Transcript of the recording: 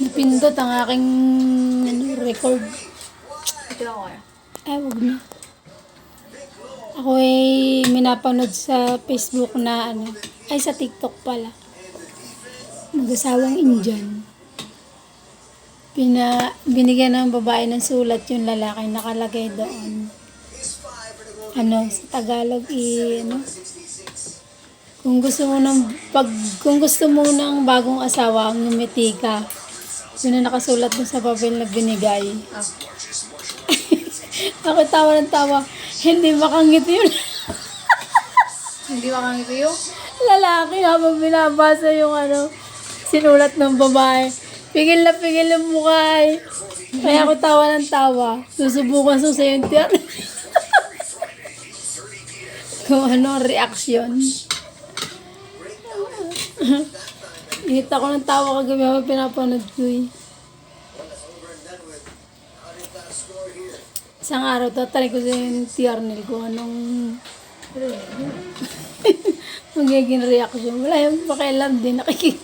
Napindot ang aking record. Ito lang ako. Ay, wag na. Ako ay minapanood sa Facebook na ay sa TikTok pala. Mag-asawang Indian. Binigyan ng babae ng sulat yung lalaki, nakalagay doon. Sa Tagalog kung gusto mo ng bagong asawa, ngumiti ka. Yun ang nakasulat dun sa papel na binigay. Ako tawa ng tawa. Hindi makangiti yun. Hindi makangiti yung? Lalaki habang binabasa yung sinulat ng babae. Pigil na pigil yung mukha eh. Kaya ako tawa ng tawa. Susubukan sa yung tiyan. Kung ano ang reaksyon. Init ako ng tawa kagabi habang pinapanood ko eh. Isang araw, tatanay ko sa yung tiarnel ko anong magiging reaksyon. Wala yung pakialam din, nakikinig.